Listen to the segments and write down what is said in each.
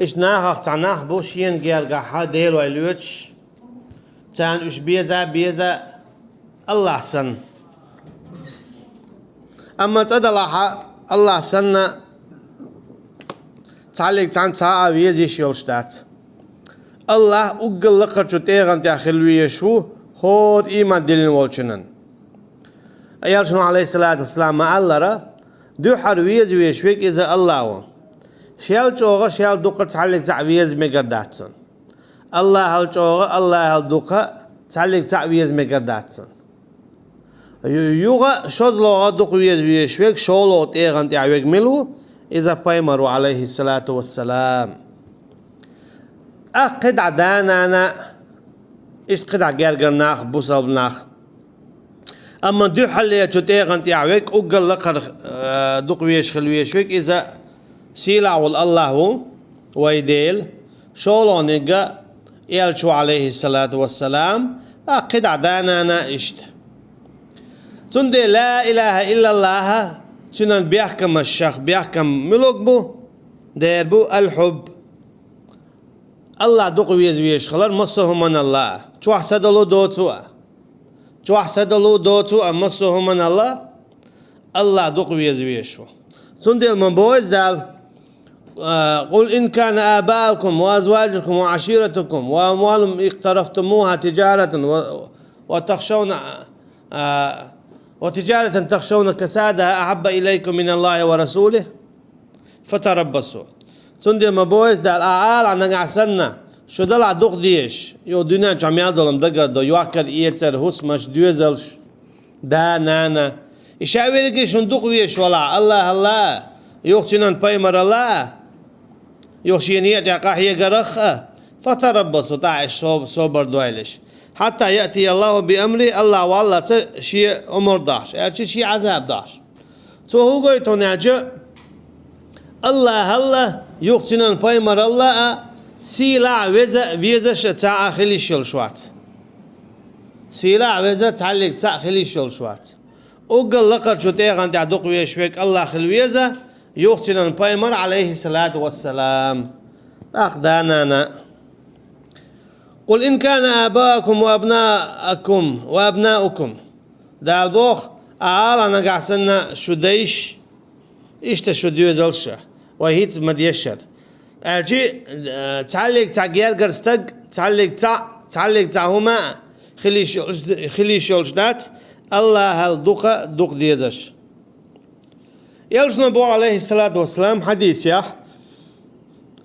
ich nach Buschien gergaha del wailutsch tan ich beza Allah san amma tadalaha Allah sanna تعلق عن ساعة ويزي شيلشتات الله أقل لقد تيغن تأخلوية شو هود إيمان دلين والشنن أيال شنو عليه الصلاة والسلام مع الله را دو حرويز ويشويك إذا الله شيال جوغا شيال دوقة تعلق تعويز مقرداتسن الله هل جوغا الله هل دوقة تعلق تعويز مقرداتسن يوغا شوز لوغا دوق ويشويك شولو تيغن تعويك ملو إذا بيمروا عليه الصلاة والسلام أقد عدانا أنا إيش قدع جالجر ناخ بوصل ناخ أما دو حلية تتيغن تعويك أقل لقر دوق ويشويك إذا سيلع والله ويديل شولونيغا يلشو عليه الصلاة والسلام أقد عدانا أنا إشت تندي لا إله إلا الله شنن بيحكم الشيخ بيحكم ملوكبو ديربو الحب الله دوق ويش خلال مصه من الله شو حسدلو دوتو مصه من الله دوق ويشو سندي المنبوز دال قل إن كان آباؤكم وأزواجكم وعشيرتكم وأموال اقترفتموها وتجارة تخشون كسادها أحب إليكم من الله ورسوله فتربصوا سندي مبويس دال أعال عنا عسنا شو دلع دوق ديش يو دينا جميع دولم دقر دو يوكر إيتر هسمش دوزلش دا نانا إشاويرك شون دوق ويش ولا الله يوخشنان بايمر الله يوخشينيات يقاحية قرخة فتربصوا تعيش صوبر دويلش حتى يأتي الله بأمره الله والله شيء أمر داش يعني شيء عذاب داش هو قلت ناجا الله يقتنن بايمر الله سيلا ويزا شتاع خلي شلشوات سيلا ويزا تعلق تاع خلي شلشوات وقال لقد شتيغن تعدق ويشويك الله خلويزا يقتنن بايمر عليه الصلاة والسلام أخدانا قل إن كان آباءكم وأبناؤكم دال بوخ أنا قاعسنا شديش إيش تشديو زلشة وهيت مديشر أجي تعلق تعجير قرستق تعلق تعهما خلي شولشنات الله هل دوق ديزش يلش نبو عليه الصلاة والسلام حديث يا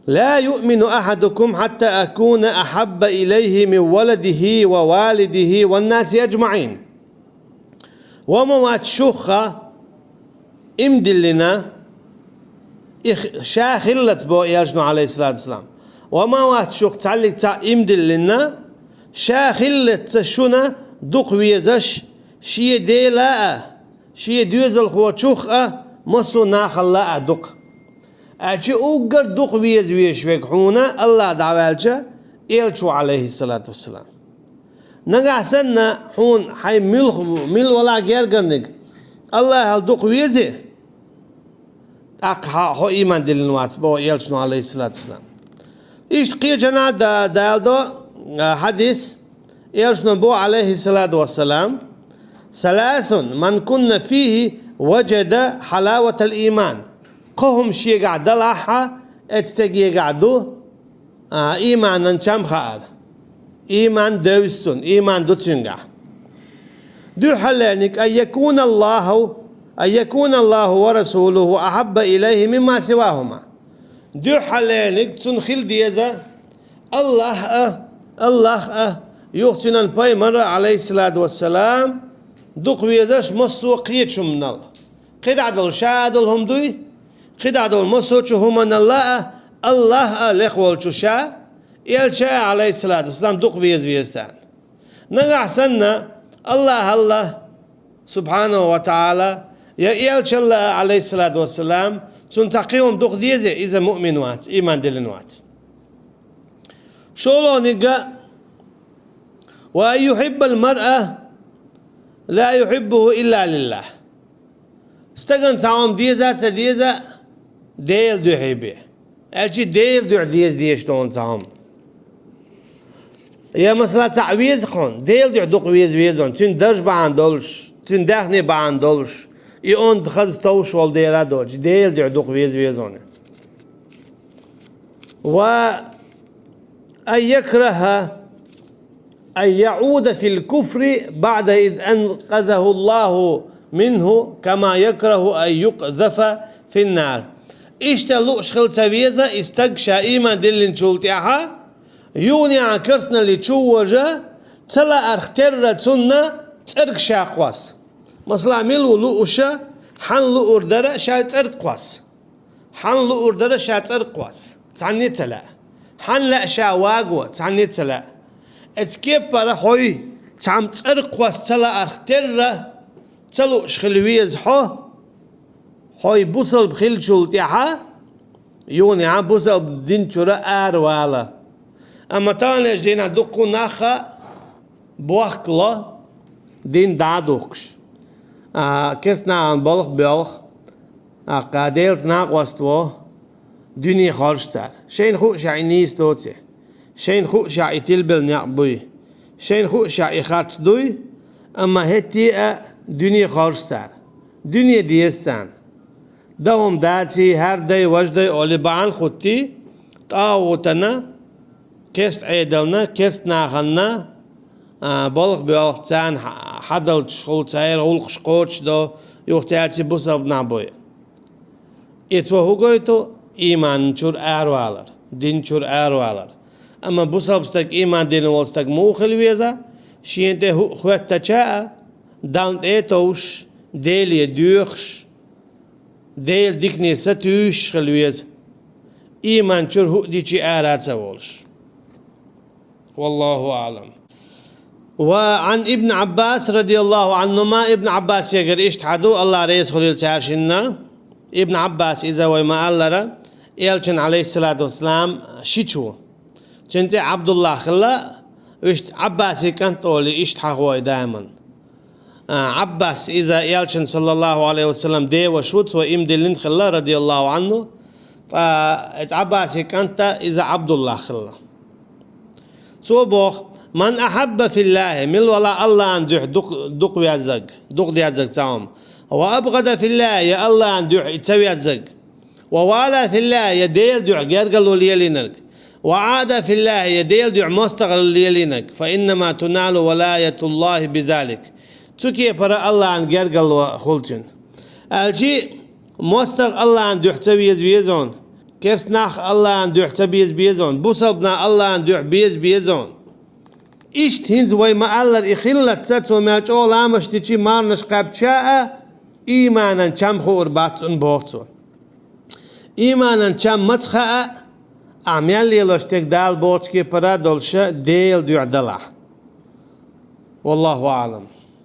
لا يؤمن أحدكم حتى أكون أحب إليه من ولده ووالده والناس أجمعين وما تشوخة امدلنا شاخلت بو يلجنو عليه الصلاة والسلام وما تشوخ تعلق تا امدلنا شاخلت شنا دوق ويزش شي ديلا شي دوزل خو تشوخة مصو ناخل لا دوق أجي أوجر دوق ويشويك حونا الله دعوالجا إلشو عليه الصلاة والسلام نجا سنة حون حي مل ولا غير قرنك الله هل دوق ويزي أقها هو إيمان دلنوات بو إلشو عليه الصلاة والسلام إيش قيجنا دالدو حديث إلشو بو عليه الصلاة والسلام ثلاث من كنا فيه وجد حلاوة الإيمان قهم شيء قاعد لها اتستجي قاعدو إيمان نشام خال إيمان دوستون إيمان دوتشنجا دو حلانك أن يكون الله ورسوله أحب إليه مما سواهما دو حلانك تنخل ديزا الله يقتنن باي مرة عليه الصلاة والسلام دوق ويزاش مسوقية من الله قد عدل شادلهم دوي قد عدل مسوقهم من الله الإخوة الشا يلشا عليه الصلاة والسلام دوق ويزان نقع سنة الله سبحانه وتعالى يلشا الله عليه الصلاة والسلام تنتقيهم دوق ديزي إذا مؤمنوات إيمان دلنوات شولو نقع وأن يحب المرأة لا يحبه إلا لله استغن تعوم ديزا ديل دو حبه الجي ديل دع ديش دون تام يا مثلا تعويز خون ديل دع دوق ويزون تين درج باندولش تين دخني باندولش يون دخز توش وال ديرا دوج ديل دع دوق ويزون وأن يكره أن يعود في الكفر بعد إذ أنقذه الله منه كما يكره أن يقذف في النار اشتلو شخل تبيزا استقشا إيمان دلين شلتيها يوني عكرسنا لتشوجا تلا أرختر تسنة ترك شاقواس مثلا ملو لؤشا حن لؤردرة شا ترك قواس حن لؤردرة شا ترك قواس تعني تلا حن لا شا واقوة تعني تلا اتكيب برا خوي تعم ترك قواس تلا أرختر تلو شخلويز خوي بوصل بخيل شلتيها يوني عم بوصل بدين شرا أروالا أما تاني جينا دقو ناخا بوخلا دين دادوكش كسنا عن بلخ قاديلز ناقوستو دنيا خارجتر شين خو شعي نيس دوتي شين خو شعي تلبل نعبوي شين خو شعي خارج دوي أما هتي دنيا خارجتر دنيا ديستان دهم داتي هر داي وجداي أولي بعان خودتي تاوتنا كست عيدلنا كست ناخلنا بلخ تان حدل تشخل تاير هولق شقوش دو يوختياتي بوسب نابوي اتوا هوغويتو إيمان شور أروالر دين شور أروالر أما بوسب ستك إيمان دين والستك موخل ويزا شينته خوات تشاء دانت ايتوش ديل يدوخش ديل ديكني ستوش خلويز إيمان شور هو ديشي آرات سوالش والله أعلم وعن ابن عباس رضي الله عنهما ابن عباس يقر اشتحدو الله رئيس خليل تعرشنا ابن عباس إذا ويما ألرا إلشن عليه الصلاة والسلام شيشو چنتي عبد الله خلا عباس كانت تقولي اشتحقوا دائما عباس إذا إلشن صلى الله عليه وسلم دي وشوت وإمدلين خلا رضي الله عنه عباس كانت إذا عبد الله خلا سو بوخ من أحب في الله مل ولا الله أن دق ويزق دق ديزق تام وأبغض في الله يا الله أن دع يتسوي يزق ووالى في الله يديل دع جرجل وليلينك وعاد في الله يديل دع مستغل ليلينك فإنما تنال ولاية الله بذلك تكي برا الله أن جرجل وخلتن الجي مستغ الله أن دع تسوي يزون كسناخ الله أن دع تبيز بيزون بوصبنا الله أن دع بيزون إشت هنز ويما ألر إخلة تساتو مياج أولا مشتيشي مارنش قابتشاء إيمانا چم خور باتسون بوغتو إيمانا چم متخاء أعمال ليلوشتك دال بوغتكي پرا دولشا ديل دع دلع والله أعلم